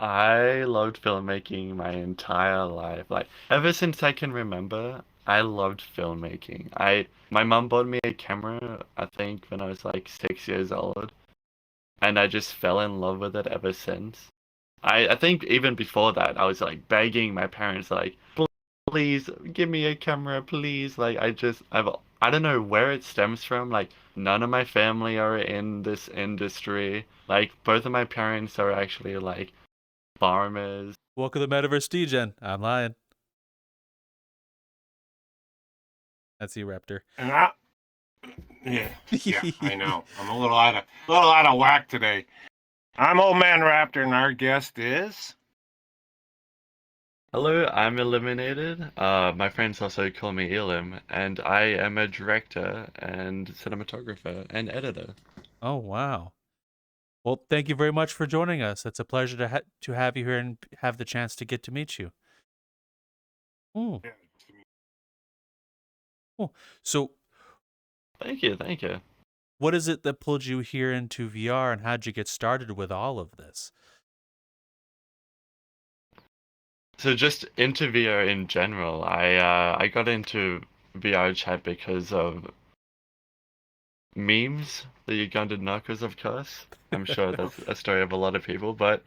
I loved filmmaking my entire life. Like ever since I can remember, I loved filmmaking. My mom bought me a camera, I think when I was like 6 years old, and I just fell in love with it ever since. I think even before that, I was like begging my parents like, please give me a camera, please. Like I don't know where it stems from. Like none of my family are in this industry. Like both of my parents are actually like farmers. Welcome to Metaverse Degen. I'm lying. That's you, Raptor. And I, yeah, I know. I'm a little out of whack today. I'm Old Man Raptor, and our guest is. Hello, I'm Eliminated. My friends also call me Elim, and I am a director and cinematographer and editor. Oh, wow. Well, thank you very much for joining us. It's a pleasure to have you here and have the chance to get to meet you. Oh, cool. So, Thank you. what is it that pulled you here into VR, and how'd you get started with all of this? So just into VR in general, I got into VRChat because of memes, the Ugandan narcos, of course. I'm sure that's a story of a lot of people, but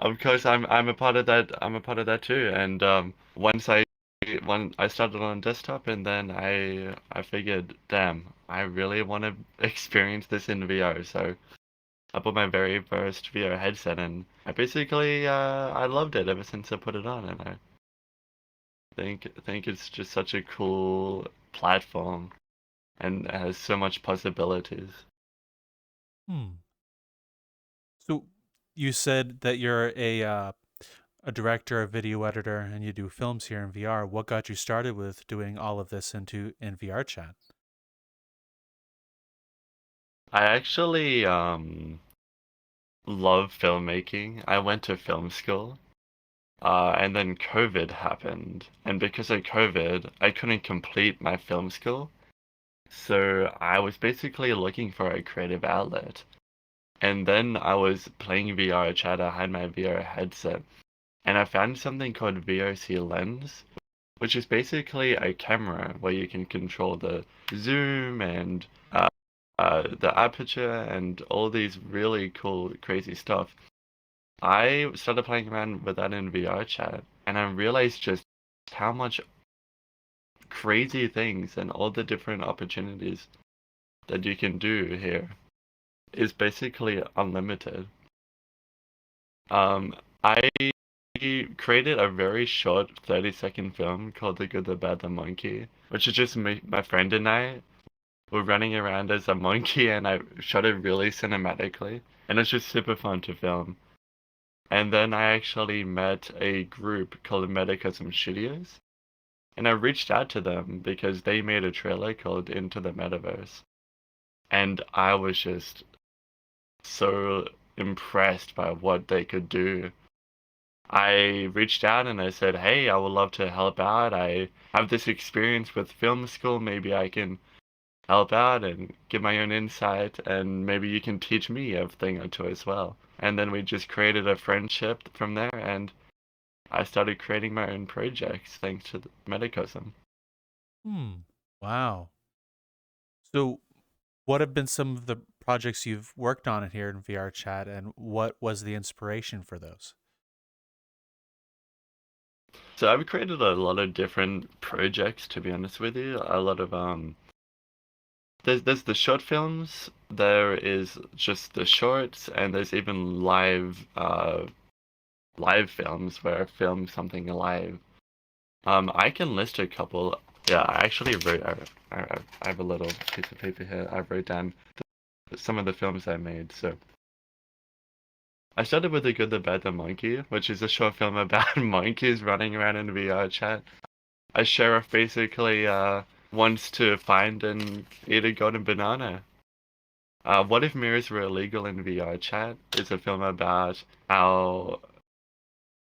of course I'm a part of that. I'm a part of that too. And when I started on desktop, and then I figured, damn, I really want to experience this in VR. So I bought my very first VR headset, and I loved it ever since I put it on, and I think it's just such a cool platform and it has so much possibilities. Hmm. So, you said that you're a director, a video editor, and you do films here in VR. What got you started with doing all of this in VR chat? I actually love filmmaking. I went to film school. And then COVID happened, and because of COVID, I couldn't complete my film school. So I was basically looking for a creative outlet. And then I was playing VR chat. I had my VR headset, and I found something called VRC Lens, which is basically a camera where you can control the zoom and the aperture and all these really cool, crazy stuff. I started playing around with that in VR chat, and I realized just how much crazy things and all the different opportunities that you can do here is basically unlimited. I created a very short 30-second film called The Good, the Bad, the Monkey, which is just me, my friend and I were running around as a monkey, and I shot it really cinematically, and it's just super fun to film. And then I actually met a group called Metacosm Studios, and I reached out to them because they made a trailer called Into the Metaverse. And I was just so impressed by what they could do. I reached out and I said, hey, I would love to help out. I have this experience with film school. Maybe I can help out and give my own insight, and maybe you can teach me a thing or two as well. And then we just created a friendship from there, and I started creating my own projects thanks to Metacosm. Hmm. Wow. So, what have been some of the projects you've worked on here in VR chat, and what was the inspiration for those? So I've created a lot of different projects, to be honest with you. A lot of there's the short films, there is just the shorts, and there's even live films where I film something live. I can list a couple. Yeah, I actually wrote. I have a little piece of paper here. I wrote down some of the films I made. So I started with The Good, the Bad, the Monkey, which is a short film about monkeys running around in VR chat. A sheriff basically wants to find and eat a golden banana. What if mirrors were illegal in VR chat? Is a film about how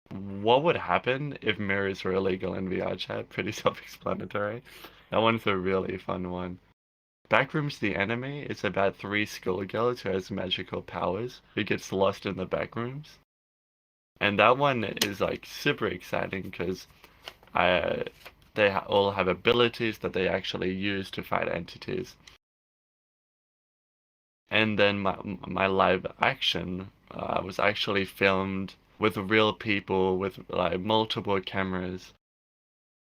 what would happen if mirrors were illegal in VR chat. Pretty self-explanatory. That one's a really fun one. Backrooms the anime is about three schoolgirls who has magical powers who gets lost in the backrooms. And that one is like super exciting because they all have abilities that they actually use to fight entities. And then my live action was actually filmed with real people with like multiple cameras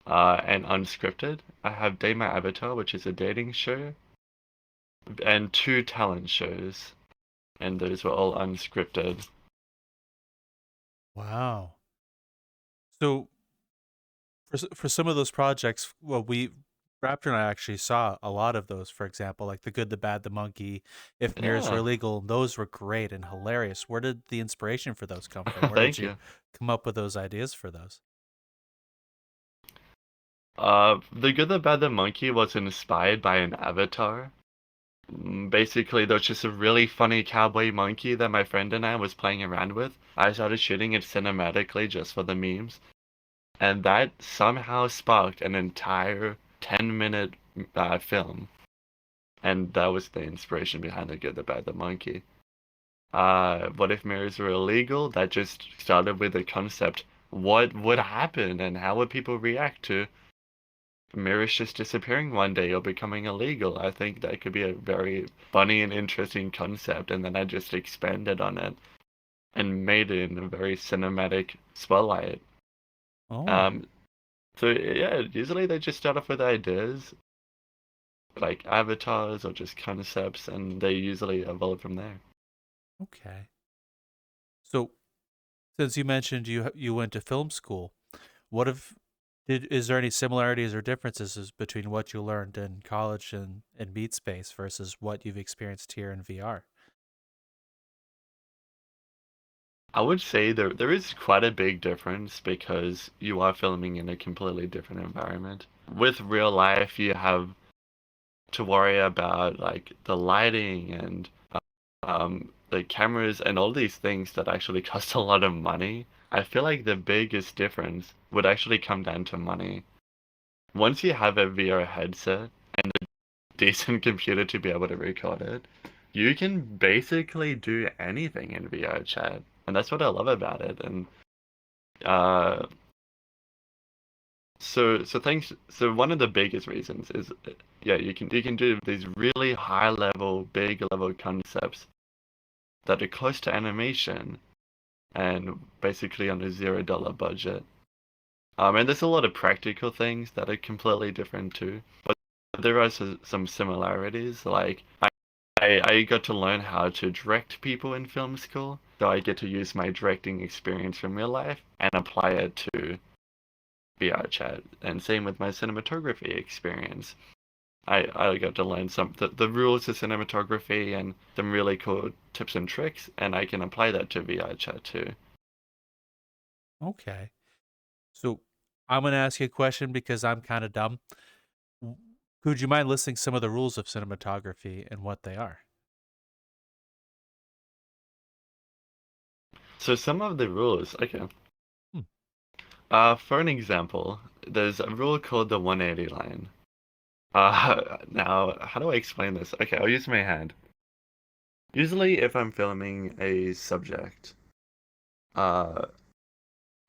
and unscripted. I have Date My Avatar, which is a dating show, and 2 talent shows, and those were all unscripted. Wow. So for some of those projects, well, Raptor and I actually saw a lot of those. For example, like The Good, the Bad, the Monkey, If Mirrors Were Yeah, Illegal. Those were great and hilarious. Where did the inspiration for those come from? Where did thank you you. come up with those ideas for those? The Good, the Bad, the Monkey was inspired by an avatar. Basically, there's just a really funny cowboy monkey that my friend and I was playing around with. I started shooting it cinematically just for the memes, and that somehow sparked an entire 10-minute film. And that was the inspiration behind The Good, the Bad, the Monkey. What if mirrors were illegal? That just started with the concept, what would happen and how would people react to mirrors just disappearing one day or becoming illegal? I think that could be a very funny and interesting concept, and then I just expanded on it and made it in a very cinematic spotlight. Oh, Um, so yeah, usually they just start off with ideas, like avatars or just concepts, and they usually evolve from there. okay. So since you mentioned you went to film school, what if is there any similarities or differences between what you learned in college and Beat Space versus what you've experienced here in VR? I would say there is quite a big difference because you are filming in a completely different environment. With real life, you have to worry about like the lighting and the cameras and all these things that actually cost a lot of money. I feel like the biggest difference would actually come down to money. Once you have a VR headset and a decent computer to be able to record it, you can basically do anything in VR chat. And that's what I love about it. And uh, so one of the biggest reasons is yeah, you can do these really high level, big level concepts that are close to animation and basically on a $0 budget. And there's a lot of practical things that are completely different too. But there are some similarities. Like I got to learn how to direct people in film school, so I get to use my directing experience from real life and apply it to VRChat. And same with my cinematography experience. I got to learn the rules of cinematography and some really cool tips and tricks, and I can apply that to VRChat too. Okay. So I'm going to ask you a question because I'm kind of dumb. W- Could you mind listing some of the rules of cinematography and what they are? So some of the rules, okay. Hmm. For an example, there's a rule called the 180 line. Now, how do I explain this? Okay, I'll use my hand. Usually, if I'm filming a subject, uh,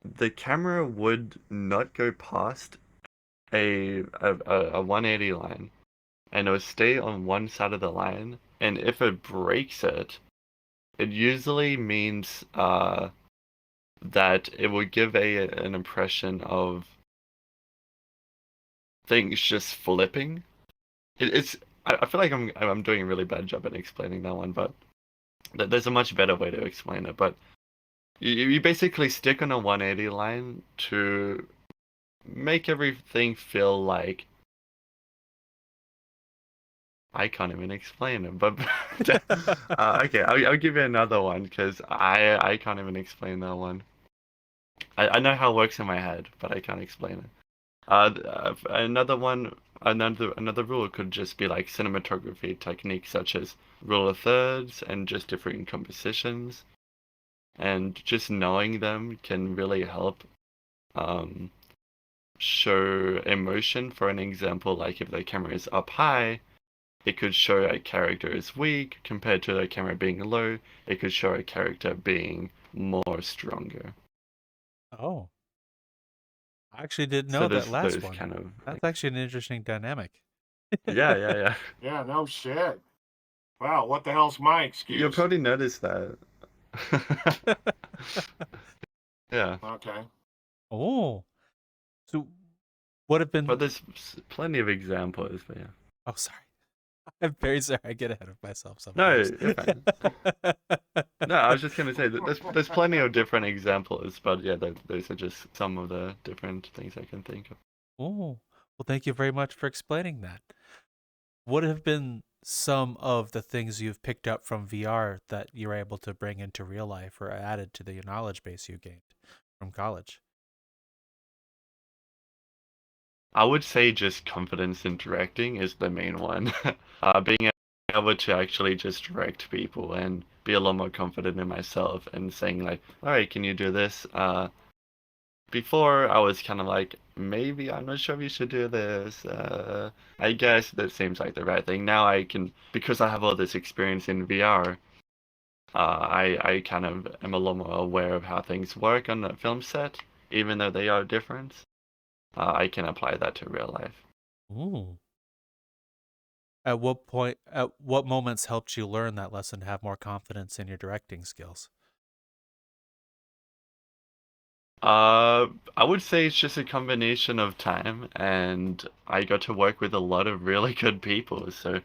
the camera would not go past a 180 line, and it would stay on one side of the line. And if it breaks it, it usually means that it would give an impression of things just flipping. It's I feel like I'm doing a really bad job at explaining that one, but there's a much better way to explain it. But you basically stick on a 180 line to make everything feel like I can't even explain it. But okay, I'll give you another one because I can't even explain that one. I know how it works in my head, but I can't explain it. Another one, another rule could just be like cinematography techniques such as rule of thirds and just different compositions, and just knowing them can really help um, show emotion. For an example, like if the camera is up high, it could show a character is weak compared to the camera being low. It could show a character being more stronger. Oh, I actually didn't So know that there's last those one. kind of That's things. actually an interesting dynamic. Yeah. Yeah, no shit. Wow, what the hell's my You'll excuse? probably notice that. Yeah, Okay. Oh, so what have but been? there's plenty of examples. But yeah, Oh, sorry. I'm very sorry. I get ahead of myself no, sometimes. you're fine. No, I was just gonna say that there's plenty of different examples, but yeah, those are just some of the different things I can think of. Oh, well, thank you very much for explaining that. What have been some of the things you've picked up from VR that you're able to bring into real life or added to the knowledge base you gained from college? I would say just confidence in directing is the main one. Being able to actually just direct people and be a lot more confident in myself and saying like, all right, can you do this? Before I was kind of like, maybe I'm not sure if you should do this. I guess that seems like the right thing. Now I can, because I have all this experience in VR, I kind of am a lot more aware of how things work on a film set, even though they are different. I can apply that to real life. Ooh. At what moments helped you learn that lesson, have more confidence in your directing skills? I would say it's just a combination of time, and I got to work with a lot of really good people. So,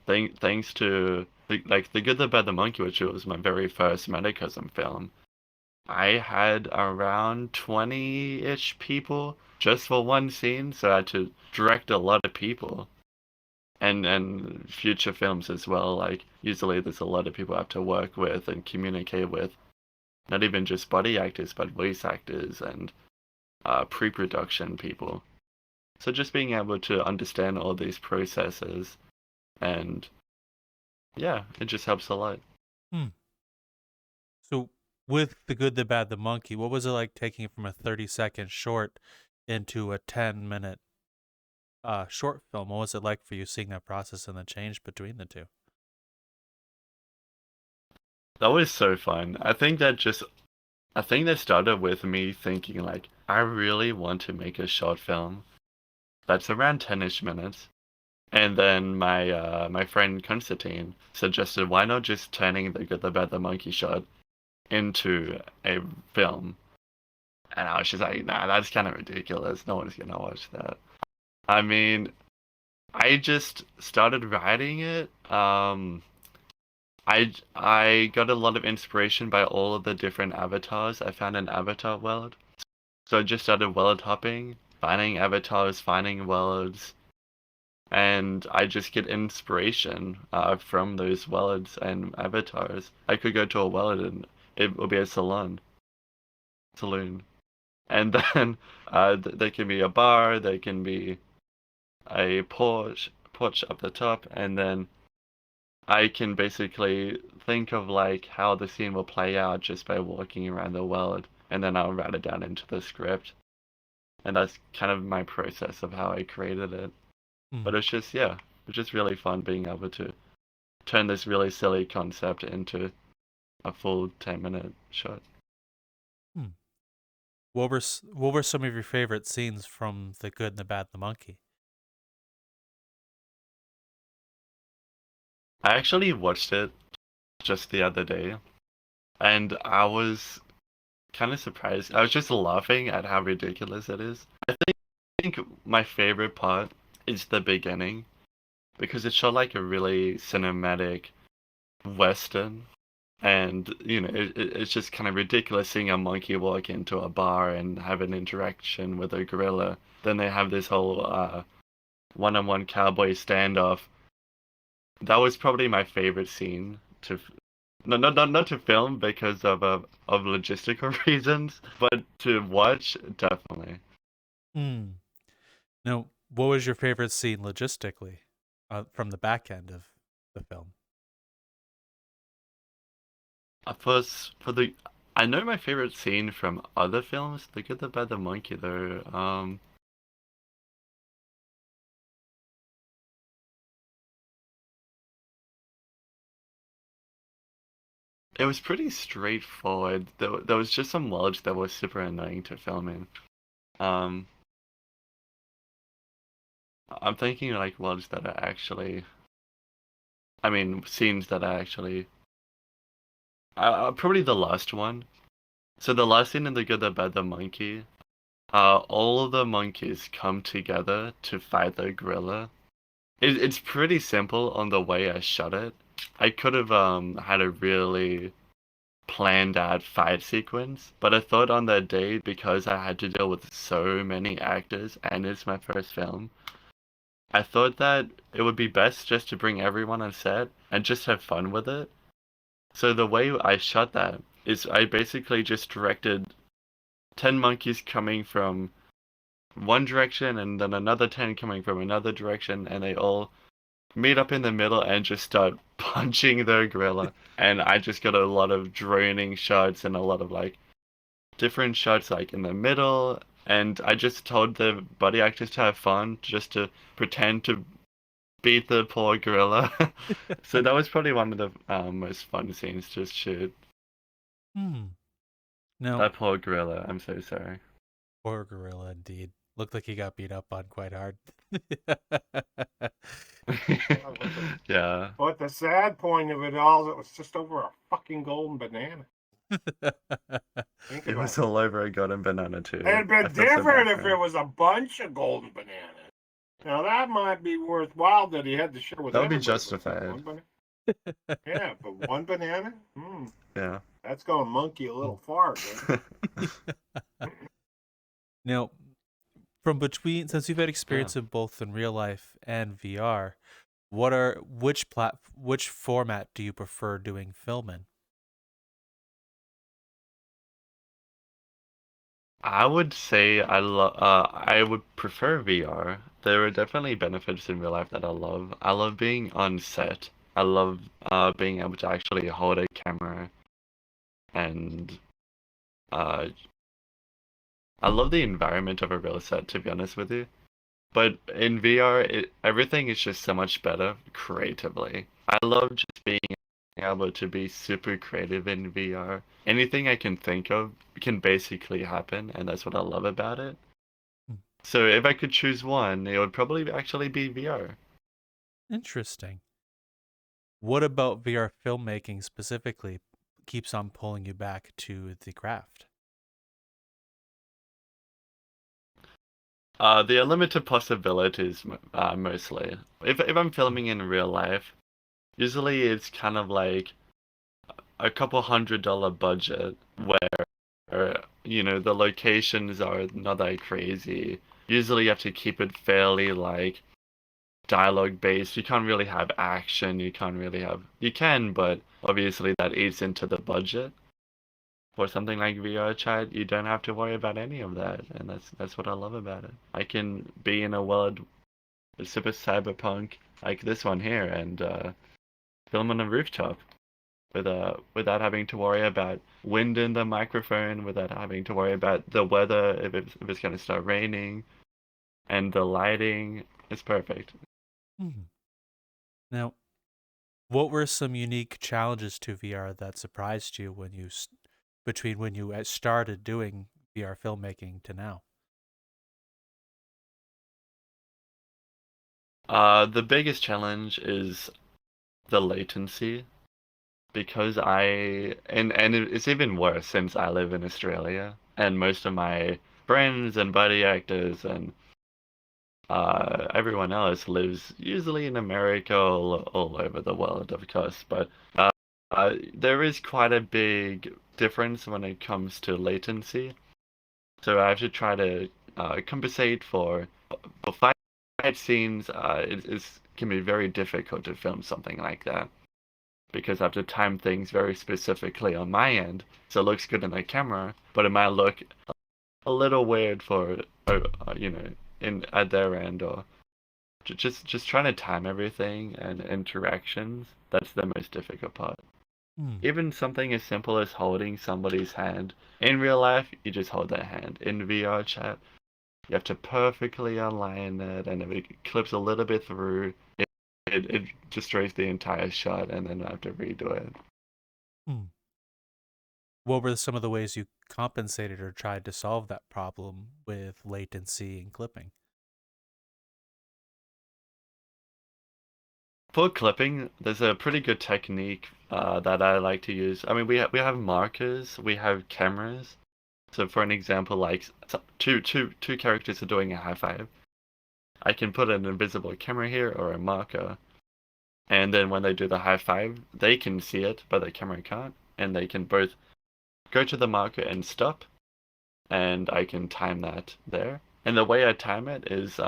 thanks to like The Good, the Bad, the Monkey, which was my very first Metacosm film, I had around 20-ish people just for one scene, so I had to direct a lot of people. And future films as well. Like usually there's a lot of people I have to work with and communicate with. Not even just body actors, but voice actors and pre-production people. So just being able to understand all these processes and yeah, it just helps a lot. Hmm. So, with The Good, the Bad, the Monkey, what was it like taking it from a 30-second short into a 10-minute short film? What was it like for you seeing that process and the change between the two? That was so fun. I think that started with me thinking like I really want to make a short film that's around 10ish minutes. And then my friend Constantine suggested why not just turning The Good, the Bad, the Monkey shot into a film. And I was just like, nah, that's kind of ridiculous. No one's gonna watch that. I mean, I just started writing it. I got a lot of inspiration by all of the different avatars I found in Avatar World. So I just started world hopping, finding avatars, finding worlds, and I just get inspiration from those worlds and avatars. I could go to a world and it will be a saloon, and then there can be a bar, there can be a porch up the top, and then I can basically think of like how the scene will play out just by walking around the world, and then I'll write it down into the script, and that's kind of my process of how I created it. Hmm. But it's just yeah, it's just really fun being able to turn this really silly concept into a full 10-minute shot. Hmm. What were some of your favorite scenes from The Good, the Bad, the Monkey? I actually watched it just the other day, and I was kind of surprised. I was just laughing at how ridiculous it is. I think my favorite part is the beginning because it shot like a really cinematic western, and it's just kind of ridiculous seeing a monkey walk into a bar and have an interaction with a gorilla. Then they have this whole one-on-one cowboy standoff. That was probably my favorite scene to no, not to film because of logistical reasons, but to watch definitely. Hmm. Now, what was your favorite scene logistically from the back end of the film? First for the I know my favorite scene from other films, The Good, the Bad, the Monkey though. It was pretty straightforward. There was just some worlds that were super annoying to film in. Um, I'm thinking like worlds that are actually, I mean, scenes that are actually, probably the last one. So the last scene in The Good, the Bad, the Monkey, all of the monkeys come together to fight the gorilla. It's pretty simple on the way I shot it. I could have had a really planned out fight sequence, but I thought on that day, because I had to deal with so many actors and it's my first film, I thought that it would be best just to bring everyone on set and just have fun with it. So the way I shot that is I basically just directed 10 monkeys coming from one direction and then another 10 coming from another direction, and they all meet up in the middle and just start punching the gorilla. And I just got a lot of droning shots and a lot of like different shots like in the middle. And I just told the body actors to have fun, just to pretend to beat the poor gorilla. So that was probably one of the most fun scenes to shoot. Now, That poor gorilla. I'm so sorry. poor gorilla, indeed. Looked like he got beat up on quite hard. Yeah. But the sad point of it all, it was just over a fucking golden banana. Think It about was it. all over a golden banana too. It'd I been feel so different bad if for it him. was a bunch of golden bananas. Now that might be worthwhile that he had to share with That would be everybody. justified. One yeah, but one banana? Yeah. That's going monkey a little far, dude. Now, from between, since you've had experience in both in real life and VR, which format do you prefer doing film in? I would say I would prefer VR. There are definitely benefits in real life that I love. I love being on set. I love being able to actually hold a camera, and uh I love the environment of a real set, to be honest with you. But in VR, everything is just so much better creatively. I love just being able to be super creative in VR. Anything I can think of can basically happen, and that's what I love about it. So if I could choose one, it would probably actually be VR. Interesting. What about VR filmmaking specifically keeps on pulling you back to the craft? The unlimited possibilities, mostly. If I'm filming in real life, usually it's kind of like a couple $100 budget where the locations are not that crazy. Usually you have to keep it fairly like dialogue based. You can't really have action. You can, but obviously that eats into the budget. For something like VRChat, you don't have to worry about any of that, and that's what I love about it. I can be in a world super cyberpunk like this one here and film on a rooftop without having to worry about wind in the microphone, without having to worry about the weather if it's going to start raining, and the lighting. It's perfect. Now, what were some unique challenges to VR that surprised you between when you started doing VR filmmaking to now? The biggest challenge is the latency, because it's even worse since I live in Australia and most of my friends and buddy actors and everyone else lives usually in America, all over the world, of course. But there is quite a big difference when it comes to latency. So I have to try to compensate for fight scenes. It can be very difficult to film something like that because I have to time things very specifically on my end, so it looks good in the camera, but it might look a little weird for in at their end, or just trying to time everything and interactions. That's the most difficult part. Even something as simple as holding somebody's hand. In real life, you just hold their hand. In VR chat, you have to perfectly align it, and if it clips a little bit through, it destroys the entire shot, and then I have to redo it. what were some of the ways you compensated or tried to solve that problem with latency and clipping? For clipping, there's a pretty good technique that I like to use. I mean, we have markers, we have cameras. So for an example, like two characters are doing a high five. I can put an invisible camera here or a marker, and then when they do the high five, they can see it, but the camera can't, and they can both go to the marker and stop, and I can time that there. And the way I time it is,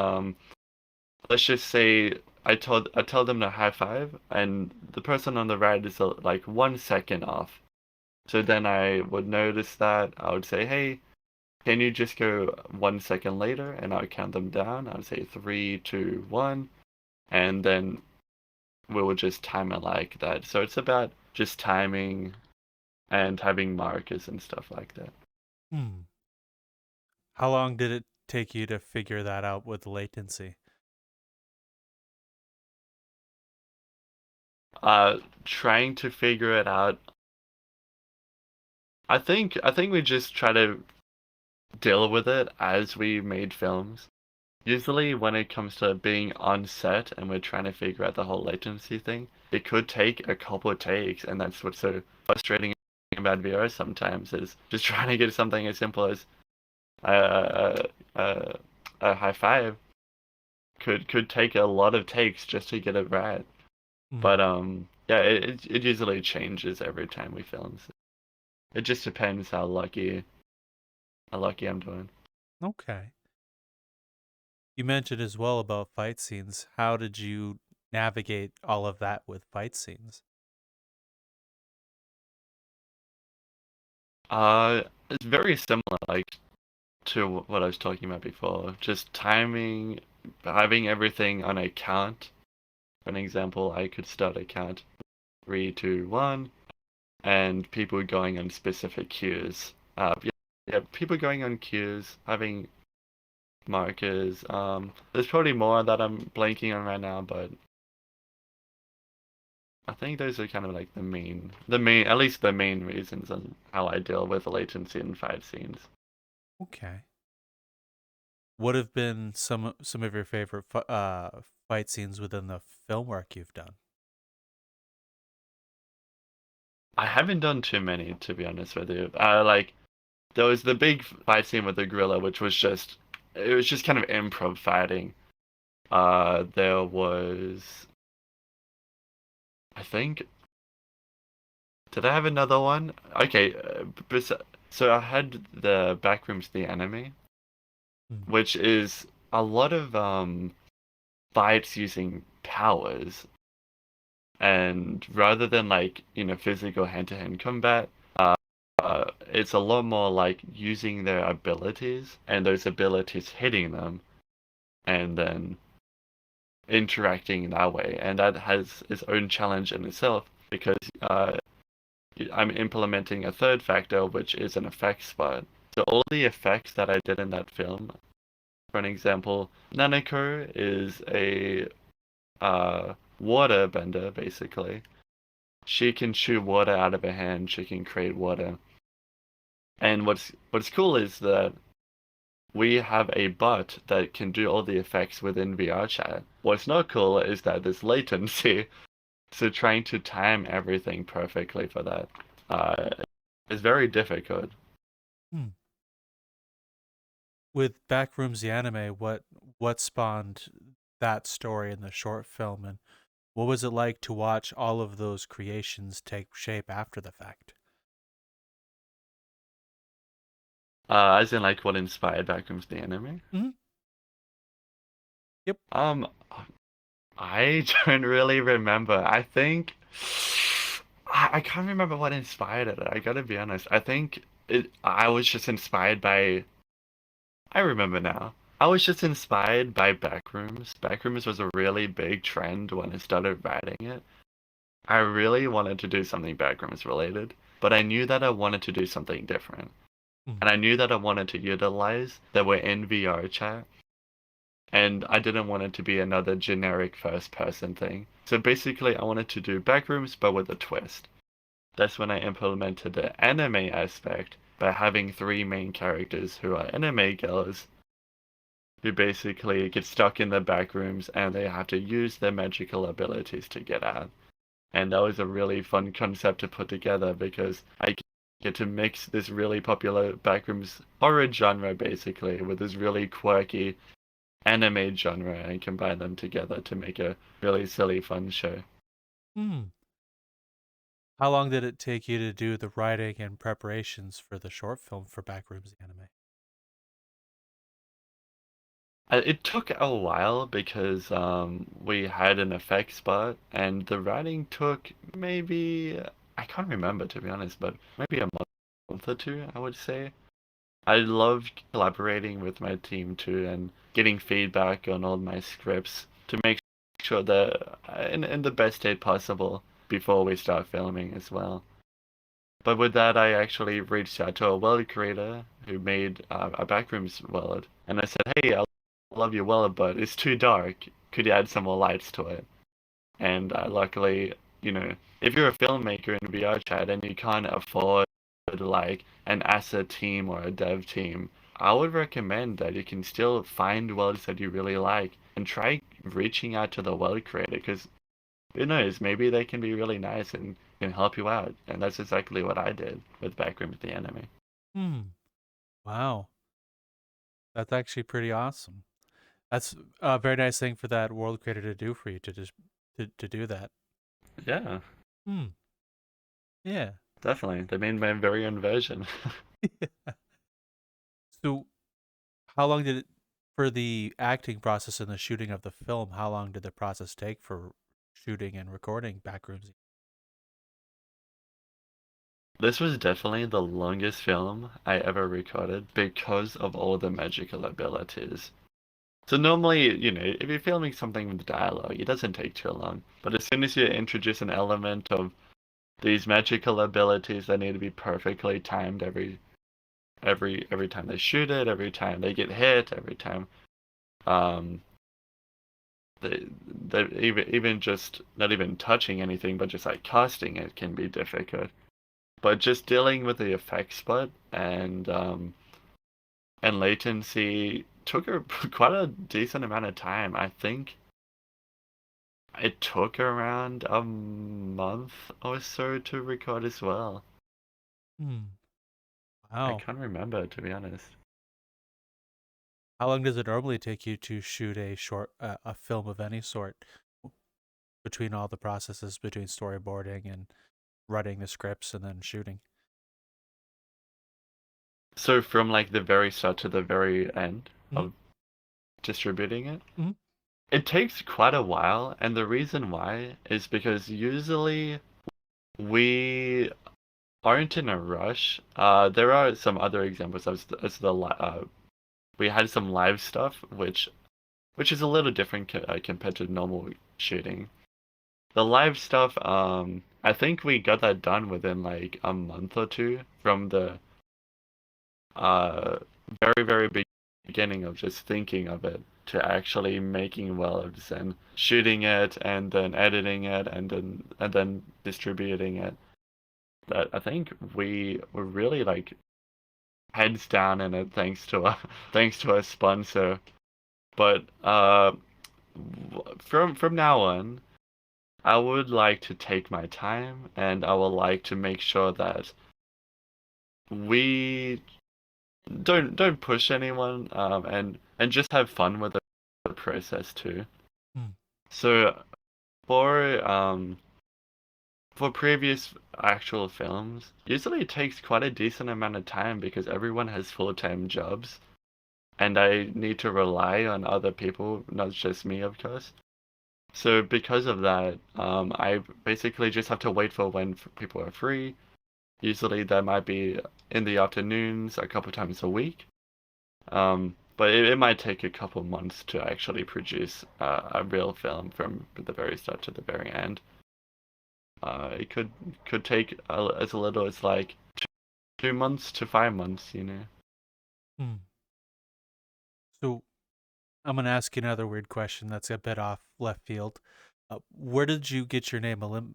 let's just say I tell them to high five, and the person on the right is like 1 second off. So then I would notice that. I would say, hey, can you just go 1 second later? And I would count them down. I would say 3, 2, 1, and then we would just time it like that. So it's about just timing and having markers and stuff like that. Hmm. How long did it take you to figure that out with latency? Trying to figure it out. I think we just try to deal with it as we made films. Usually when it comes to being on set and we're trying to figure out the whole latency thing, it could take a couple of takes, and that's what's so frustrating about VR sometimes, is just trying to get something as simple as a high five could take a lot of takes just to get it right. But yeah, it usually changes every time we film. So it just depends how lucky I'm doing. Okay. You mentioned as well about fight scenes. How did you navigate all of that with fight scenes? It's very similar, like to what I was talking about before. Just timing, having everything on a count. For an example, I could start a count 3, 2, 1, and people going on specific cues. Yeah, people going on cues, having markers. There's probably more that I'm blanking on right now, but I think those are kind of like at least the main reasons on how I deal with latency in fight scenes. Okay. What have been some of your favorite fight scenes within the film work you've done? I haven't done too many, to be honest with you. Like there was the big fight scene with the gorilla, which was just kind of improv fighting. There was, I think, did I have another one? Okay, so I had the Backrooms the anime, which is a lot of fights using powers, and rather than like physical hand-to-hand combat, it's a lot more like using their abilities and those abilities hitting them, and then interacting that way, and that has its own challenge in itself because I'm implementing a third factor, which is an effect spot. So all the effects that I did in that film, for an example, Nanako is a water bender, basically. She can shoot water out of her hand, she can create water. And what's cool is that we have a bot that can do all the effects within VRChat. What's not cool is that there's latency, so trying to time everything perfectly for that is very difficult. With Backrooms the anime, what spawned that story in the short film, and what was it like to watch all of those creations take shape after the fact? As in like what inspired Backrooms the anime? Mm-hmm. Yep. I don't really remember. I think I can't remember what inspired it. I gotta be honest. I think I was just inspired by. I remember now. I was just inspired by Backrooms. Backrooms was a really big trend when I started writing it. I really wanted to do something Backrooms related, but I knew that I wanted to do something different. And I knew that I wanted to utilize that we're in VRChat, and I didn't want it to be another generic first person thing. So basically I wanted to do Backrooms but with a twist. that's when I implemented the anime aspect by having three main characters who are anime girls who basically get stuck in the back rooms and they have to use their magical abilities to get out. And that was a really fun concept to put together because I get to mix this really popular backrooms horror genre basically with this really quirky anime genre and combine them together to make a really silly fun show. Hmm. How long did it take you to do the writing and preparations for the short film for Backrooms anime? It took a while because we had an effects spot and the writing took maybe, I can't remember to be honest, but maybe a month or two, I would say. I loved collaborating with my team too and getting feedback on all my scripts to make sure that in the best state possible before we start filming as well. But with that, I actually reached out to a world creator who made a Backrooms world, and I said, "Hey, I love your world, but it's too dark. Could you add some more lights to it?" And luckily, if you're a filmmaker in VRChat and you can't afford like an asset team or a dev team, I would recommend that you can still find worlds that you really like and try reaching out to the world creator because who knows, maybe they can be really nice and can help you out. And that's exactly what I did with Backrooms the anime. Hmm. Wow. That's actually pretty awesome. That's a very nice thing for that world creator to do for you to just to do that. Yeah, Hmm. Yeah. definitely. They made my very own version. So, how long did it for the acting process and the shooting of the film? How long did the process take for shooting and recording Backrooms? This was definitely the longest film I ever recorded because of all the magical abilities. So normally, if you're filming something with dialogue, it doesn't take too long. But as soon as you introduce an element of these magical abilities that need to be perfectly timed every time they shoot it, every time they get hit, every time um they even just not even touching anything, but just like casting it can be difficult. But just dealing with the effect spot and latency took quite a decent amount of time. I think it took around a month or so to record as well. Hmm. I Wow. can't remember to be honest. How long does it normally take you to shoot a film of any sort between all the processes between storyboarding and writing the scripts and then shooting? So from like the very start to the very end Mm-hmm. of distributing it, Mm-hmm. it takes quite a while, and the reason why is because usually we aren't in a rush. There are some other examples we had some live stuff, which is a little different compared to normal shooting. The live stuff, I think we got that done within like a month or two from the uh very beginning of just thinking of it to actually making worlds and shooting it and then editing it and then distributing it. That I think we were really like heads down in it thanks to a sponsor. But from now on, I would like to take my time and I would like to make sure that we don't push anyone and just have fun with the process too. Hmm. So for previous actual films, usually it takes quite a decent amount of time because everyone has full-time jobs and I need to rely on other people, not just me, of course. So because of that, I basically just have to wait for when people are free. Usually that might be in the afternoons a couple times a week. But it might take a couple months to actually produce a real film from the very start to the very end. It could take as little as like 2 months to 5 months. Hmm. So I'm gonna ask you another weird question that's a bit off left field. Where did you get your name,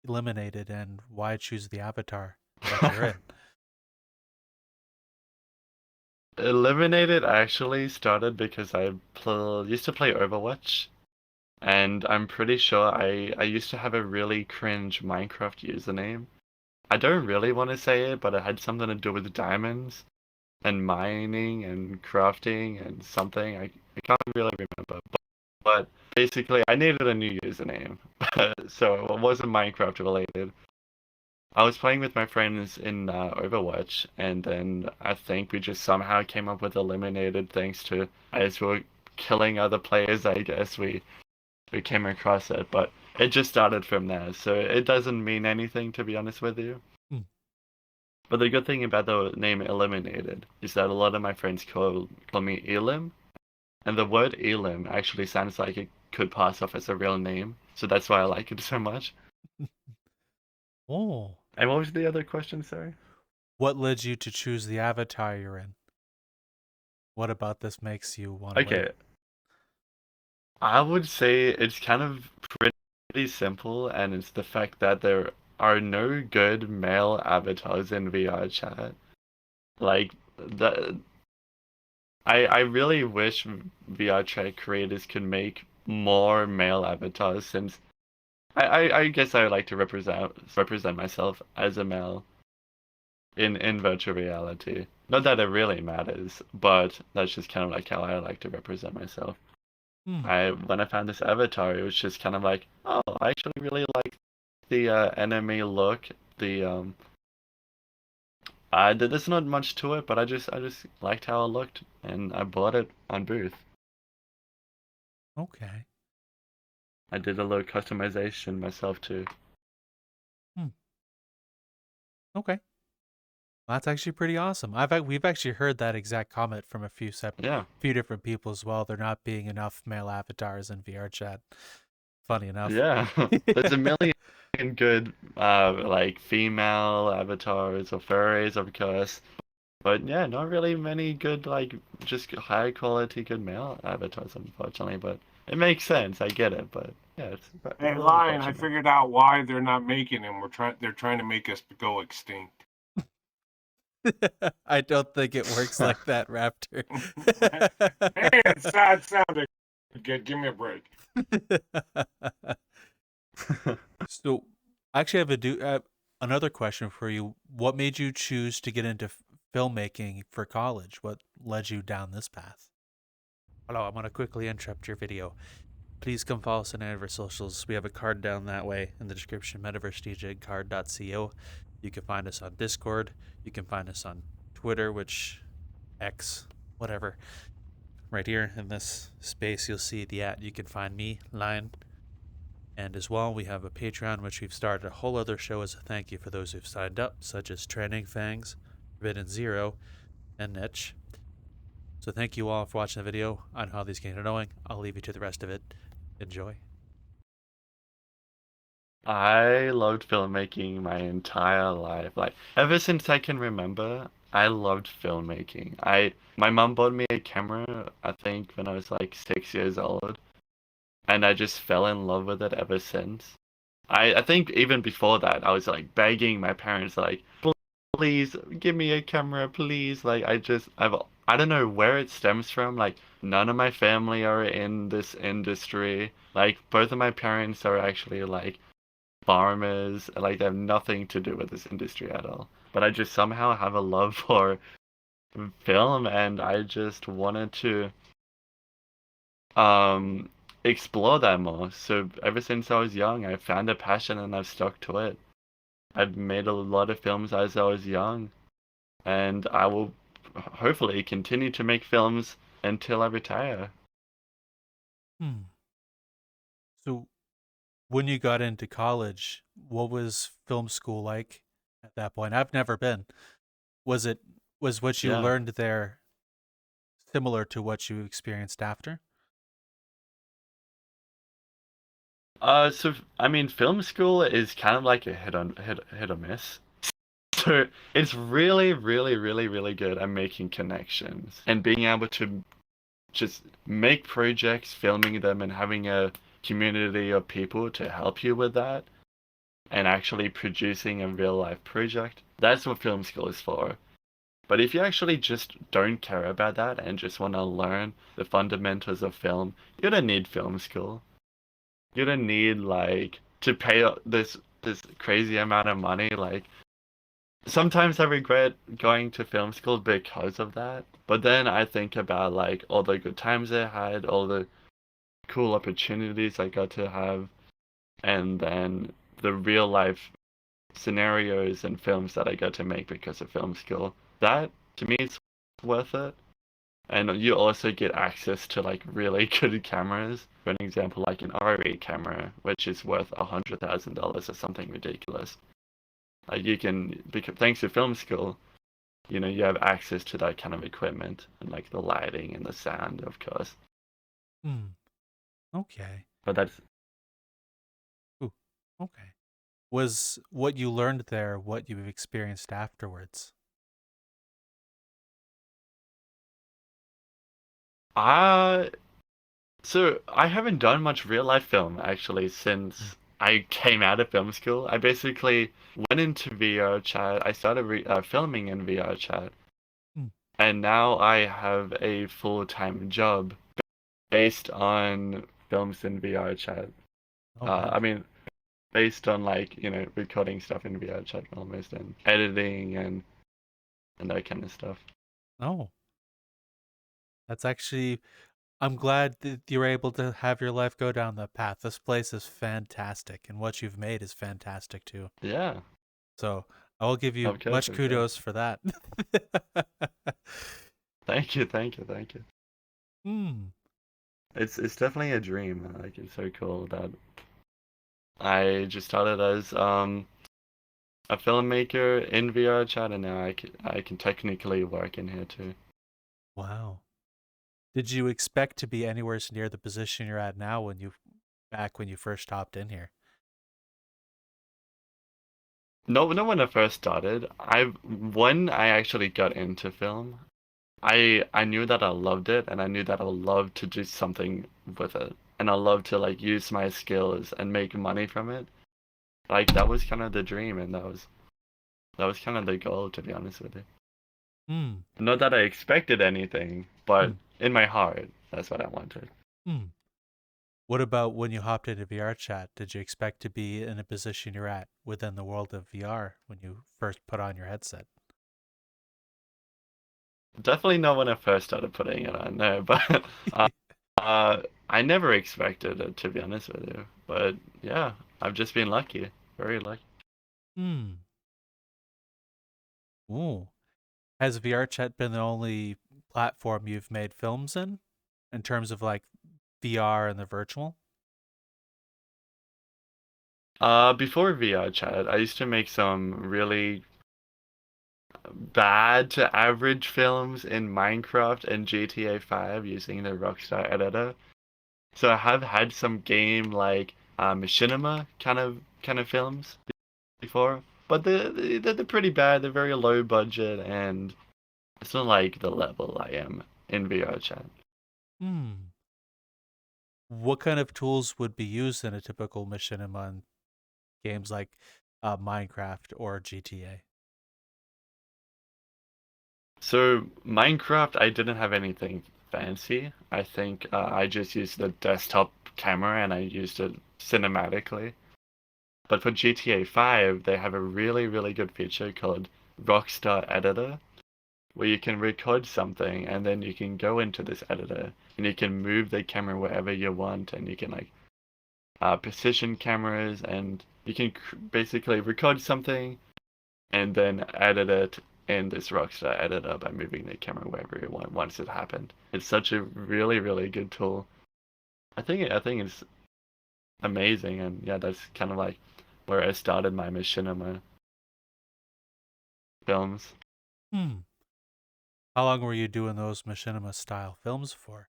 eliminated, and why choose the avatar that you're in? Eliminated actually started because I used to play Overwatch, and I'm pretty sure I used to have a really cringe Minecraft username. I don't really want to say it, but it had something to do with diamonds and mining and crafting and something. I can't really remember. But basically, I needed a new username, so it wasn't Minecraft related. I was playing with my friends in Overwatch, and then I think we just somehow came up with eliminated thanks to as we were killing other players. I guess we came across it, but it just started from there. So it doesn't mean anything, to be honest with you. Hmm. But the good thing about the name Eliminated is that a lot of my friends call me Elim, and the word Elim actually sounds like it could pass off as a real name. So that's why I like it so much. Oh. And what was the other question, sorry? What led you to choose the avatar you're in? What about this makes you want to wear Okay, it? I would say it's kind of pretty simple, and it's the fact that there are no good male avatars in VRChat. Like, the I really wish VRChat creators could make more male avatars, since I guess I would like to represent myself as a male in virtual reality. Not that it really matters, but that's just kind of like how I like to represent myself. Hmm. When I found this avatar, it was just kind of like, oh, I actually really like the enemy look. There's not much to it, but I just liked how it looked, and I bought it on Booth. Okay. I did a little customization myself too. Hmm. Okay. That's actually pretty awesome. We've actually heard that exact comment from a few Yeah, few different people as well. There not being enough male avatars in VR chat. Funny enough. yeah. There's a million good like female avatars or furries, of course. But yeah, not really many good, like, just high quality good male avatars, unfortunately. But it makes sense. I get it. But yeah, it's a Hey, little Lion, I unfortunate. figured out why they're not making them. They're trying to make us go extinct. I don't think it works like that, Raptor. Man, sad sounding. Give me a break. So, I actually have another question for you. What made you choose to get into filmmaking for college? What led you down this path? Hello, I'm going to quickly interrupt your video. Please come follow us on any of our socials. We have a card down that way in the description, Metaversedegen card.co. You can find us on Discord. You can find us on Twitter, which X, whatever. Right here in this space, you'll see the @ You can find me, Lion. And as well, we have a Patreon, which we've started a whole other show as a thank you for those who've signed up, such as Training Fangs, Forbidden Zero, and Niche. So thank you all for watching the video on how these games are going. I'll leave you to the rest of it. Enjoy. I loved filmmaking my entire life. Like, ever since I can remember, I loved filmmaking. My mom bought me a camera, I think, when I was like 6 years old, and I just fell in love with it ever since. I think even before that, I was like begging my parents, like, please give me a camera, please. Like, I don't know where it stems from. Like, none of my family are in this industry. Like, both of my parents are actually like farmers. Like, they have nothing to do with this industry at all. But I just somehow have a love for film, and I just wanted to um explore that more. So ever since I was young, I found a passion and I've stuck to it. I've made a lot of films as I was young, and I will hopefully continue to make films until I retire. Hmm. So, when you got into college, what was film school like at that point? I've never been. Was what you Yeah. learned there similar to what you experienced after? So I mean, film school is kind of like a hit or miss. So it's really, really, really, really good at making connections and being able to just make projects, filming them, and having a community of people to help you with that. and actually producing a real life project. That's what film school is for. But if you actually just don't care about that and just want to learn the fundamentals of film, you don't need film school. You don't need like to pay this crazy amount of money. Like sometimes I regret going to film school because of that. But then I think about like all the good times I had, all the cool opportunities I got to have, and then the real life scenarios and films that I got to make because of film school. That to me is worth it. And you also get access to like really good cameras. For an example, like an RE camera, which is worth $100,000 or something ridiculous. Like you can, because thanks to film school, you have access to that kind of equipment and like the lighting and the sound, of course. Okay. But that's Ooh, okay. Was what you learned there what you've experienced afterwards? uh so I haven't done much real life film actually since I came out of film school. I basically went into VRChat. I started filming in VRChat, Hmm. and now I have a full-time job based on films in VRChat. Oh, nice. I mean, based on like recording stuff in VRChat almost and editing and that kind of stuff. Oh, that's actually. I'm glad that you were able to have your life go down that path. This place is fantastic, and what you've made is fantastic too. Yeah, So I will give you of course, much of course. kudos for that. Thank you, thank you, thank you. Hmm. It's definitely a dream. Like it's so cool that I just started as a filmmaker in VRChat, and now I can technically work in here too. Wow. Did you expect to be anywhere near the position you're at now when you first hopped in here? No, no. When I first started, when I actually got into film, I knew that I loved it, and I knew that I would love to do something with it, and I love to like use my skills and make money from it. Like that was kind of the dream, and that was kind of the goal, to be honest with you. Hmm. Not that I expected anything, but Hmm. in my heart, that's what I wanted. Hmm. What about when you hopped into VRChat? Did you expect to be in a position you're at within the world of VR when you first put on your headset? Definitely not when I first started putting it on, no, but uh, I never expected it, to be honest with you. But yeah, I've just been lucky, very lucky. Hmm. Ooh. Has VRChat been the only platform you've made films in terms of like VR and the virtual? Before VRChat, I used to make some really bad to average films in Minecraft and GTA 5 using the Rockstar editor. So I have had some game like machinima kind of films before, but they're pretty bad. They're very low budget, and it's not like the level I am in VRChat. Hmm. What kind of tools would be used in a typical machinima in games like Minecraft or GTA? So Minecraft, I didn't have anything fancy. I think I just used the desktop camera and I used it cinematically. But for GTA 5, they have a really, really good feature called Rockstar Editor, where you can record something and then you can go into this editor and you can move the camera wherever you want, and you can like position cameras, and you can basically record something and then edit it in this Rockstar editor by moving the camera wherever you want once it happened. It's such a really, really good tool. I think it's amazing, and yeah, that's kind of like where I started my machinima films. Hmm. How long were you doing those machinima style films for?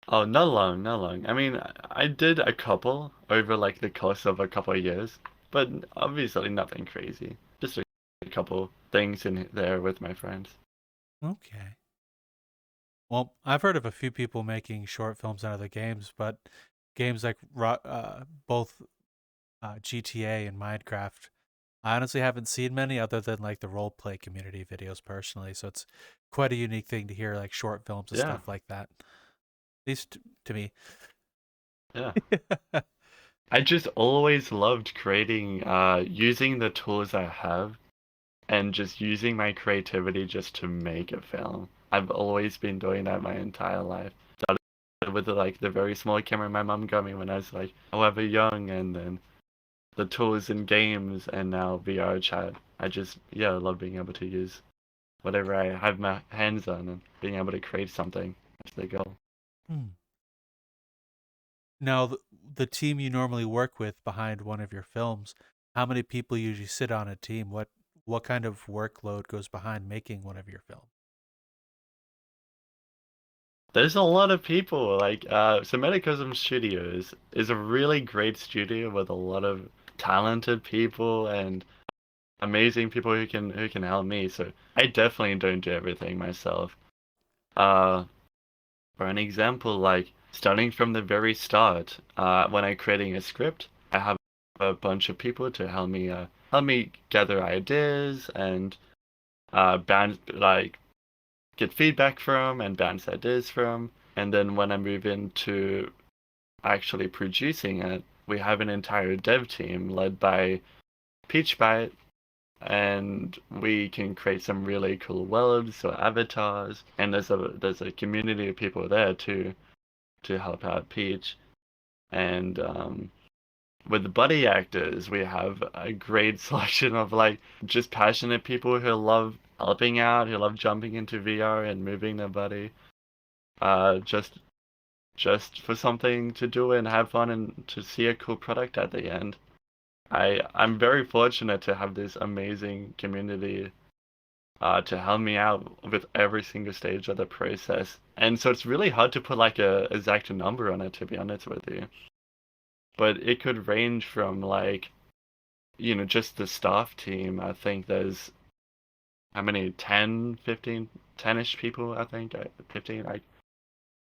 Oh, not long, not long. I mean, I did a couple over like the course of a couple of years, but obviously nothing crazy. Just a couple things in there with my friends. Okay. Well, I've heard of a few people making short films out of the games, but games like both GTA and Minecraft. I honestly haven't seen many other than like the role play community videos personally, so it's quite a unique thing to hear like short films and Yeah, stuff like that. At least to me. yeah. I just always loved creating, using the tools I have and just using my creativity just to make a film. I've always been doing that my entire life. Started with like the very small camera my mom got me when I was like however young, and then the tools in games, and now VRChat. I just, yeah, love being able to use whatever I have my hands on and being able to create something. That's the goal. Hmm. Now, the team you normally work with behind one of your films, how many people usually sit on a team? What kind of workload goes behind making one of your films? There's a lot of people like so Metacosm Studios is a really great studio with a lot of talented people and amazing people who can help me. So I definitely don't do everything myself. Uh, for an example, like starting from the very start, when I'm creating a script, I have a bunch of people to help me gather ideas and bounce like get feedback from and bounce ideas from. And then when I move into actually producing it, we have an entire dev team led by Peachbite, and we can create some really cool worlds or avatars. And there's a community of people there to help out Peach. And with the buddy actors, we have a great selection of like just passionate people who love helping out, who love jumping into VR and moving their buddy. Just for something to do and have fun and to see a cool product at the end. I'm very fortunate to have this amazing community to help me out with every single stage of the process. And so it's really hard to put like a exact number on it, to be honest with you. But it could range from like, just the staff team. I think there's how many? 10, 15, 10-ish people, I think. 15,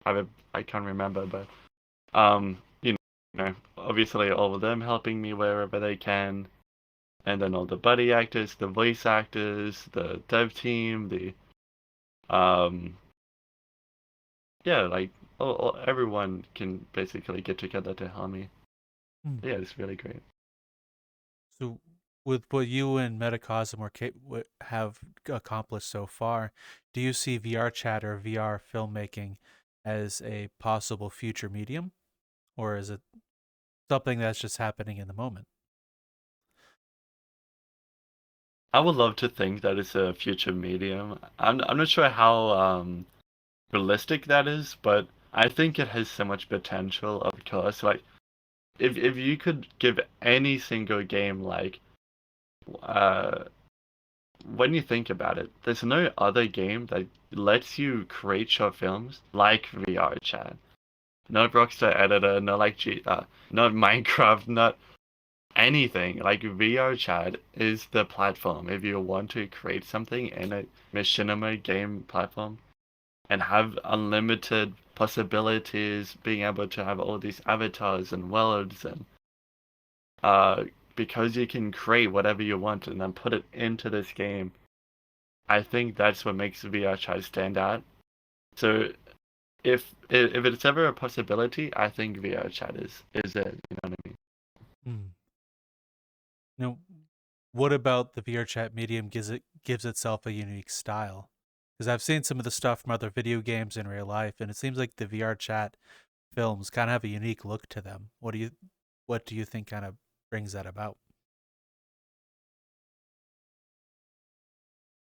I can't remember, but obviously all of them helping me wherever they can, and then all the buddy actors, the voice actors, the dev team, the um, yeah, like everyone can basically get together to help me. Hmm. Yeah, it's really great. So, with what you and Metacosm have accomplished so far, do you see VR chat or VR filmmaking as a possible future medium, or is it something that's just happening in the moment? I would love to think that it's a future medium. I'm not sure how realistic that is, but I think it has so much potential, of course. Like if you could give any single game like uh when you think about it, there's no other game that lets you create short films like VRChat. Not Rockstar Editor, not like not Minecraft, not anything. Like VRChat is the platform if you want to create something in a machinima game platform and have unlimited possibilities, being able to have all these avatars and worlds, and uh because you can create whatever you want and then put it into this game. I think that's what makes VRChat stand out. So if it's ever a possibility, I think VRChat is it. You know what I mean? Hmm. Now, what about the VR chat medium gives itself a unique style? Because I've seen some of the stuff from other video games in real life, and it seems like the VR chat films kind of have a unique look to them. What do you think kind of brings that about?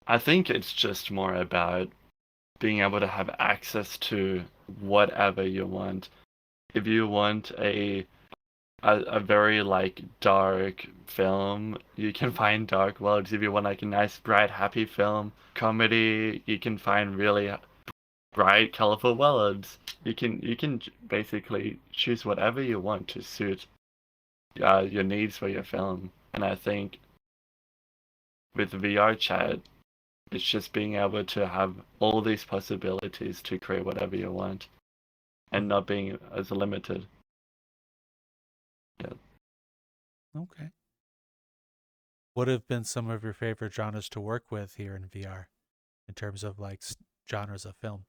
I think it's just more about being able to have access to whatever you want. If you want a very like dark film, you can find dark worlds. If you want like a nice bright happy film comedy, you can find really bright colorful worlds. You can basically choose whatever you want to suit your needs for your film. And I think with VR chat, it's just being able to have all these possibilities to create whatever you want and not being as limited. Yeah. Okay. What have been some of your favorite genres to work with here in VR in terms of like genres of film?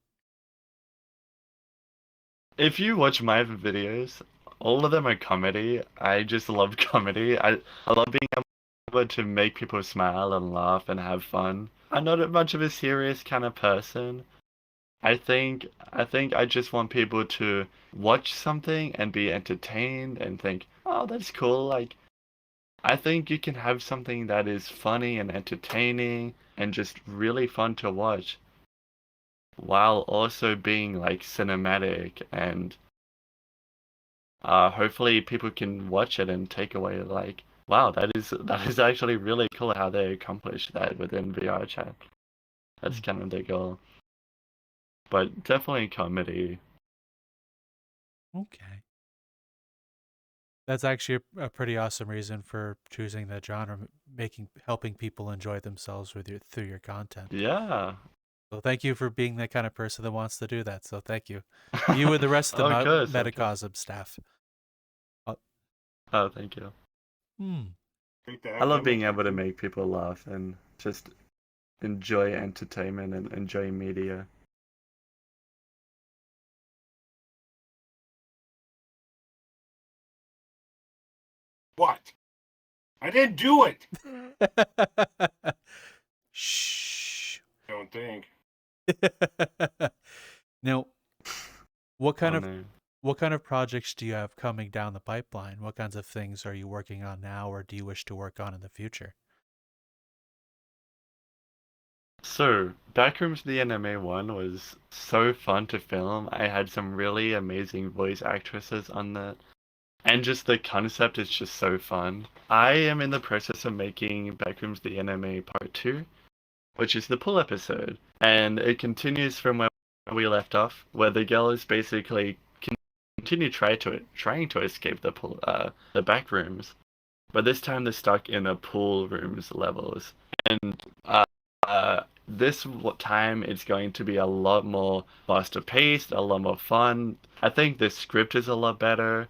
If you watch my videos, all of them are comedy. I just love comedy. I love being able to make people smile and laugh and have fun. I'm not much of a serious kind of person. I think I just want people to watch something and be entertained and think, "Oh, that's cool." Like I think you can have something that is funny and entertaining and just really fun to watch while also being like cinematic and hopefully people can watch it and take away like, wow, that is actually really cool how they accomplished that within VRChat. That's kind of the goal. But definitely comedy. Okay. That's actually a pretty awesome reason for choosing that genre, helping people enjoy themselves through your content. Yeah. So thank you for being that kind of person that wants to do that. So thank you. You and the rest of the Of course, of course. Metacosm staff. Oh, thank you. Hmm. I love being able to make people laugh and just enjoy entertainment and enjoy media. What? I didn't do it. Shh. Don't think. Now, what kind Oh of no. what kind of projects do you have coming down the pipeline? What kinds of things are you working on now, or do you wish to work on in the future? So, Backrooms the anime one was so fun to film. I had some really amazing voice actresses on that. And just the concept is just so fun. I am in the process of making Backrooms the anime part 2, which is the pool episode. And it continues from where we left off, where the girl is basically trying to escape the back rooms. But this time they're stuck in a pool rooms levels. And this time it's going to be a lot more faster paced, a lot more fun. I think the script is a lot better.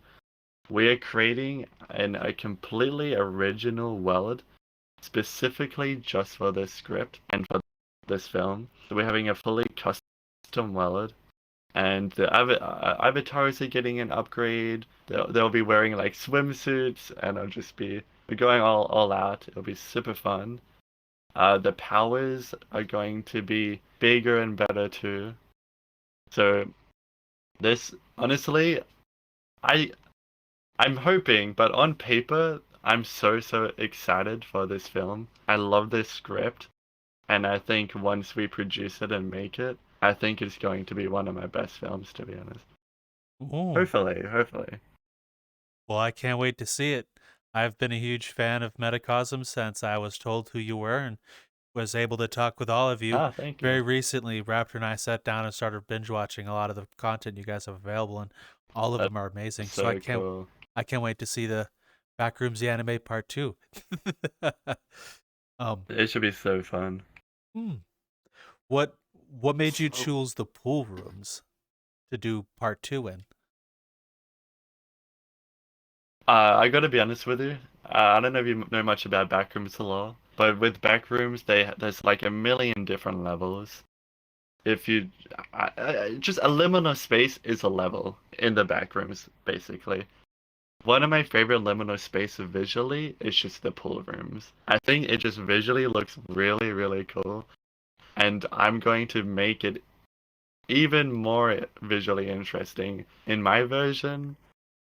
We are creating a completely original world specifically just for this script and for this film. So we're having a fully custom world, and the avatars are getting an upgrade. They'll be wearing like swimsuits, and it'll just be we're going all out. It'll be super fun. The powers are going to be bigger and better too. So this honestly, I I'm hoping, but on paper, I'm so excited for this film. I love this script, and I think once we produce it and make it, I think it's going to be one of my best films, to be honest. Ooh. Hopefully. Well, I can't wait to see it. I've been a huge fan of Metacosm since I was told who you were and was able to talk with all of you. Ah, thank Very you. recently, Raptor and I sat down and started binge watching a lot of the content you guys have available, and all of them are amazing. So So cool. I can't wait to see the Backrooms the anime part 2. It should be so fun. What made you So- choose the pool rooms to do part 2 in? I gotta be honest with you. I don't know if you know much about Backrooms law, but with Backrooms, there's like a million different levels. If you just a liminal space is a level in the Backrooms, basically. One of my favorite liminal spaces visually is just the pool rooms. I think it just visually looks really cool, and I'm going to make it even more visually interesting in my version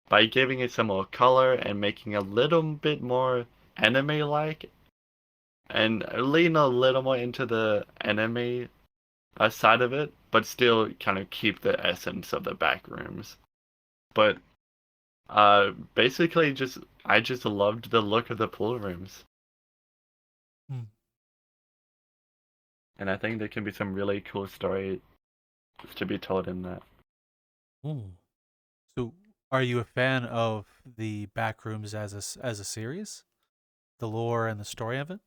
by giving it some more color and making a little bit more anime-like, and lean a little more into the anime side of it, but still kind of keep the essence of the back rooms. But basically, I just loved the look of the pool rooms, and I think there can be some really cool story to be told in that. So, are you a fan of the Backrooms as a series, the lore and the story of it?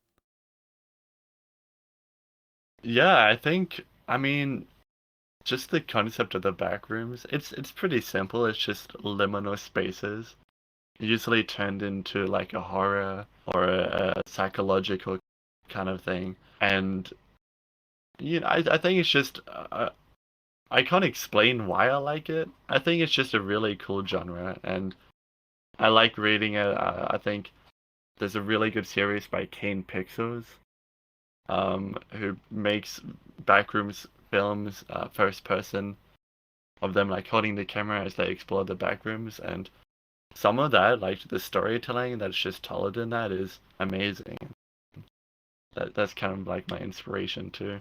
Yeah, I mean, just the concept of the back rooms. It's pretty simple. It's just liminal spaces. usually turned into like a horror or a psychological kind of thing. And I think it's just I can't explain why I like it. I think it's just a really cool genre, and I like reading it. I think there's a really good series by Kane Pixels, who makes Backrooms films, first person of them like holding the camera as they explore the backrooms, and some of that, like the storytelling that's just told in that, is amazing. That's kind of like my inspiration too.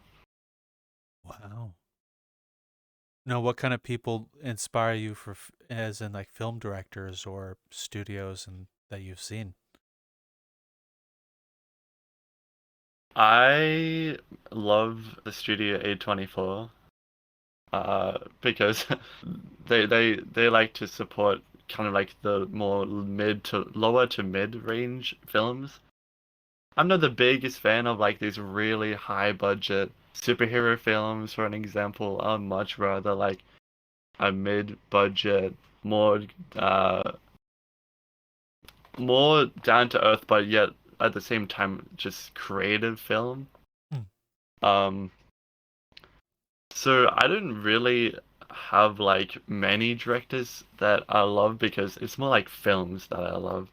Wow. Now, what kind of people inspire you as in like film directors or studios and that you've seen? I love the Studio A24, because they like to support kind of like the more mid to lower to mid range films. I'm not the biggest fan of like these really high budget superhero films, for an example. I'd much rather like a mid budget, more uh more down to earth, but yet at the same time just creative film. Hmm. Um, so I don't really have like many directors that I love because it's more like films that I love.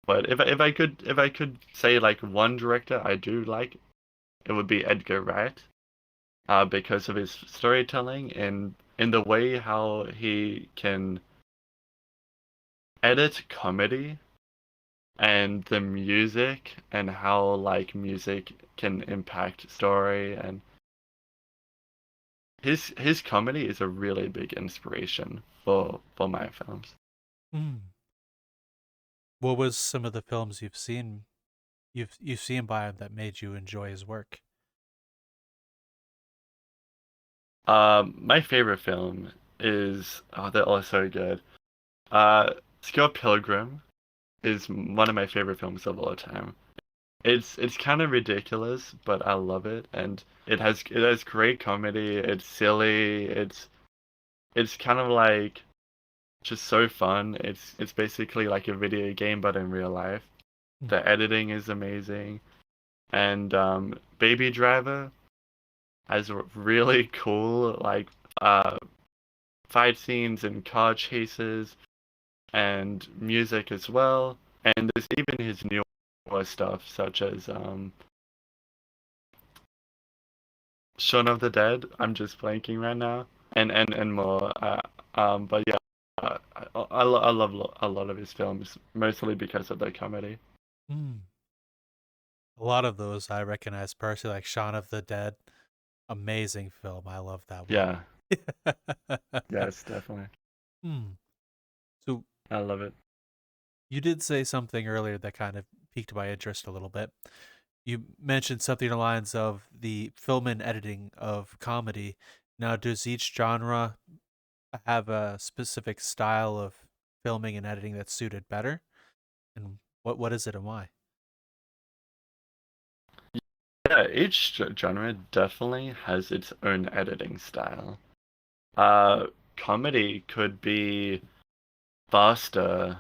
But if I could say like one director I do like, it would be Edgar Wright, because of his storytelling and in the way how he can edit comedy and the music and how like music can impact story, and his comedy is a really big inspiration for my films. Mm. What was some of the films you've seen by him that made you enjoy his work? My favorite film is, oh, they're all so good. Scott Pilgrim is one of my favorite films of all time. It's kind of ridiculous, but I love it, and it has great comedy. It's silly. It's kind of like just so fun. It's basically like a video game, but in real life. Hmm. The editing is amazing, and Baby Driver has really cool like uh fight scenes and car chases and music as well. And there's even his newer stuff such as Shaun of the Dead. I'm just blanking right now, and more. But yeah, I love a lot of his films, mostly because of the comedy. Mm. A lot of those I recognize personally, like Shaun of the Dead. Amazing film. I love that one. Yeah, yes, definitely. Hmm. So I love it. you did say something earlier that kind of piqued my interest a little bit. You mentioned something along the lines of the film and editing of comedy. Now, does each genre have a specific style of filming and editing that's suited better? And what is it and why? Yeah, each genre definitely has its own editing style. Comedy could be faster.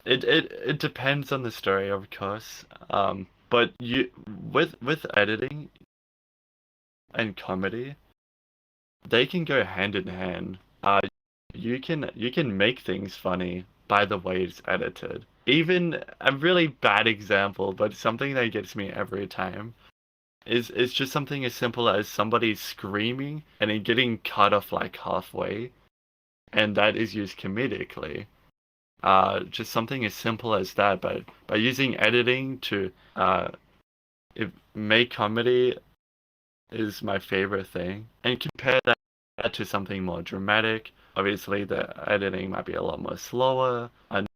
It depends on the story, of course. But you with editing and comedy, they can go hand in hand. You can make things funny by the way it's edited. Even a really bad example, but something that gets me every time is just something as simple as somebody screaming and then getting cut off like halfway, and that is used comedically. Just something as simple as that, but by using editing to make comedy is my favorite thing. And compare that to something more dramatic. Obviously, the editing might be a lot more slower and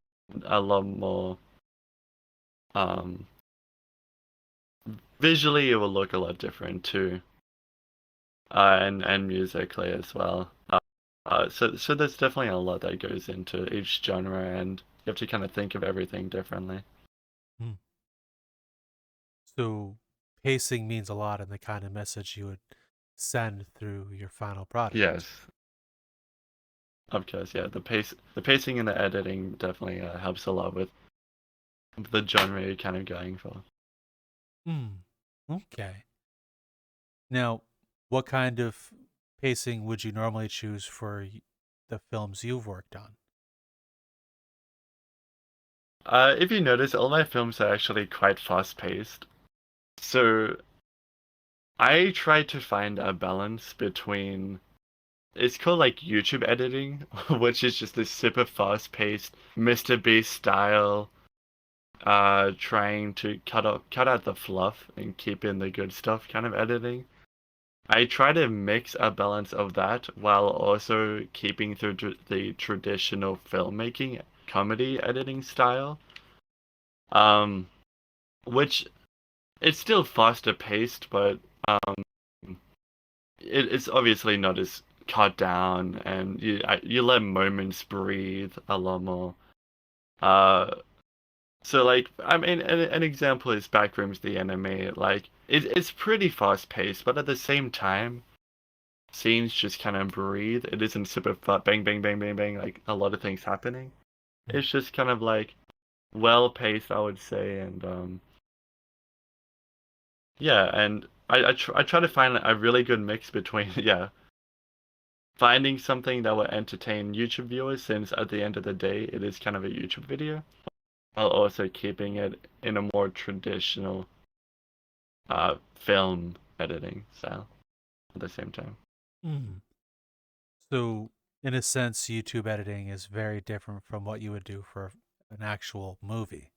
a lot more um, visually. It will look a lot different too, and musically as well. So there's definitely a lot that goes into each genre, and you have to kind of think of everything differently. Hmm. So pacing means a lot in the kind of message you would send through your final product. Yes, Of course, yeah. The pacing and the editing definitely helps a lot with the genre you're kind of going for. Okay. Now, what kind of pacing would you normally choose for the films you've worked on? If you notice, all my films are actually quite fast-paced. So I try to find a balance between it's called like YouTube editing, which is just this super fast-paced Mr. Beast style, trying to cut out the fluff and keep in the good stuff kind of editing. I try to mix a balance of that while also keeping through the traditional filmmaking comedy editing style. Um, which it's still faster paced, but it's obviously not as cut down, and you let moments breathe a lot more. Uh, so like I mean, an example is Backrooms, the anime. Like it's pretty fast paced, but at the same time, scenes just kind of breathe. It isn't super bang bang bang bang bang like a lot of things happening. It's just kind of like well paced, I would say, and yeah, and I try to find a really good mix between yeah finding something that will entertain YouTube viewers, since at the end of the day it is kind of a YouTube video, while also keeping it in a more traditional film editing style at the same time. So, in a sense, YouTube editing is very different from what you would do for an actual movie.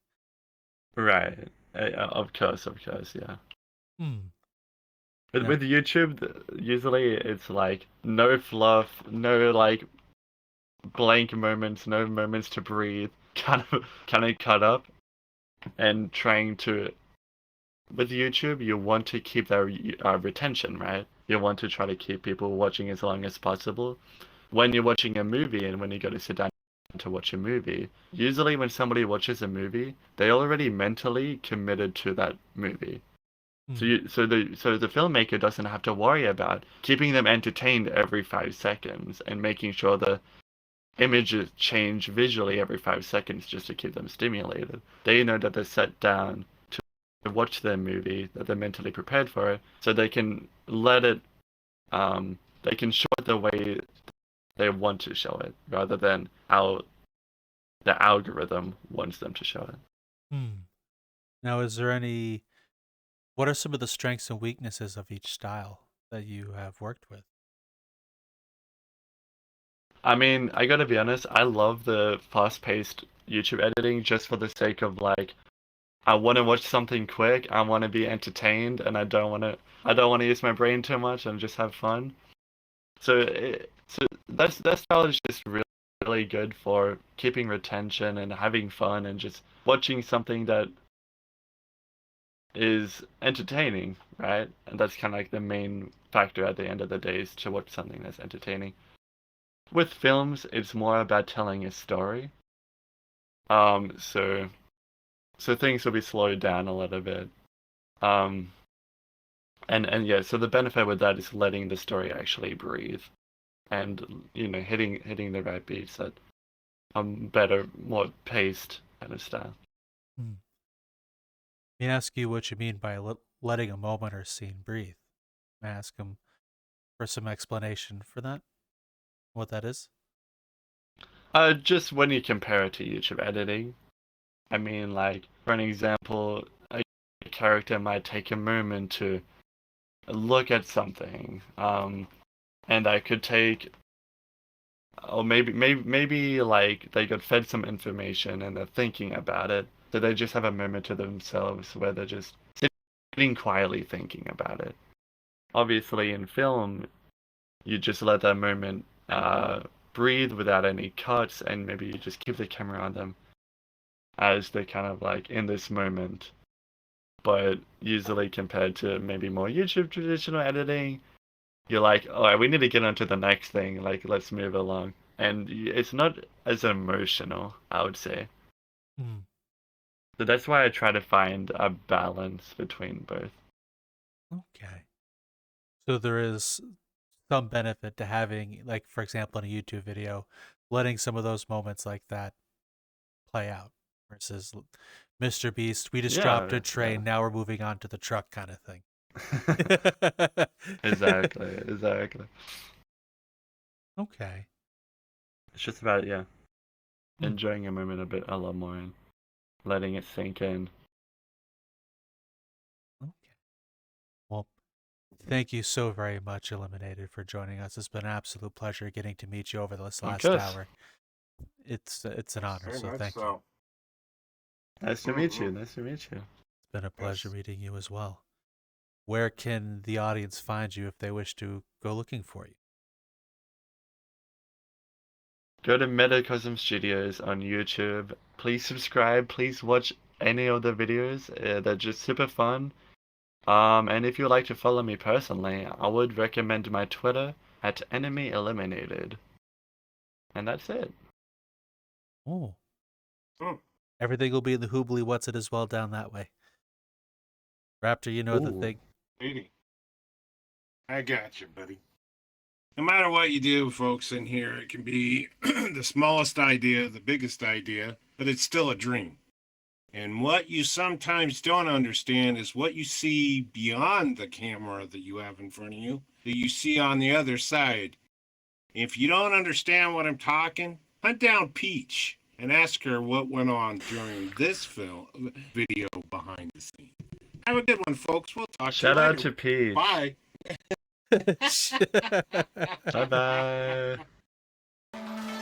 Right. Of course, yeah. Hmm. With YouTube, usually it's like no fluff, no like blank moments, no moments to breathe, kind of cut up, and trying to. With YouTube, you want to keep their retention, right? You want to try to keep people watching as long as possible. When you're watching a movie and when you go to sit down to watch a movie, usually when somebody watches a movie, they already mentally committed to that movie. So the filmmaker doesn't have to worry about keeping them entertained every 5 seconds and making sure the images change visually every 5 seconds just to keep them stimulated. They know that they're set down to watch their movie, that they're mentally prepared for it, so they can let it they can show it the way they want to show it rather than how the algorithm wants them to show it. Now, what are some of the strengths and weaknesses of each style that you have worked with? I mean, I gotta be honest, I love the fast-paced YouTube editing just for the sake of like, I want to watch something quick, I want to be entertained, and I don't want to use my brain too much and just have fun. So that style is just really, really good for keeping retention and having fun and just watching something that is entertaining, right? And that's kind of like the main factor at the end of the day, is to watch something that's entertaining. With films, it's more about telling a story. So things will be slowed down a little bit. Um, and yeah, so the benefit with that is letting the story actually breathe, and hitting the right beats that better, more paced kind of style. Let me ask you what you mean by letting a moment or scene breathe. May I ask him for some explanation for that? What that is? Just when you compare it to YouTube editing, I mean, like for an example, a character might take a moment to look at something, and I could take, or maybe like they got fed some information and they're thinking about it, so they just have a moment to themselves where they're just sitting quietly thinking about it. Obviously, in film, you just let that moment breathe without any cuts, and maybe you just keep the camera on them as they're kind of like in this moment. But usually, compared to maybe more YouTube traditional editing, you're like, all right, we need to get on to the next thing. Like, let's move along. And it's not as emotional, I would say. So that's why I try to find a balance between both. Okay. So there is some benefit to having, like, for example, in a YouTube video, letting some of those moments like that play out versus Mr. Beast, we just dropped a train, now we're moving on to the truck kind of thing. Exactly. Okay. It's just about, enjoying a moment a lot more and letting it sink in. Okay. Well, thank you so very much, Eliminated, for joining us. It's been an absolute pleasure getting to meet you over this last hour. It's an honor, so thank you. Nice to meet you. Nice to meet you. It's been a pleasure meeting you as well. Where can the audience find you if they wish to go looking for you? Go to Metacosm Studios on YouTube. Please subscribe. Please watch any of the videos. They're just super fun. And if you'd like to follow me personally, I would recommend my Twitter at Enemy Eliminated. And that's it. Oh. Everything will be in the Hoobly What's It as well down that way. Raptor, you know the thing. Lady, I got you, buddy. No matter what you do, folks, in here, it can be the smallest idea, the biggest idea, but it's still a dream. And what you sometimes don't understand is what you see beyond the camera that you have in front of you, that you see on the other side. If you don't understand what I'm talking, hunt down Peach and ask her what went on during this video behind the scenes. Have a good one, folks. We'll talk Shout to you out later. to Peach. Bye. Bye bye.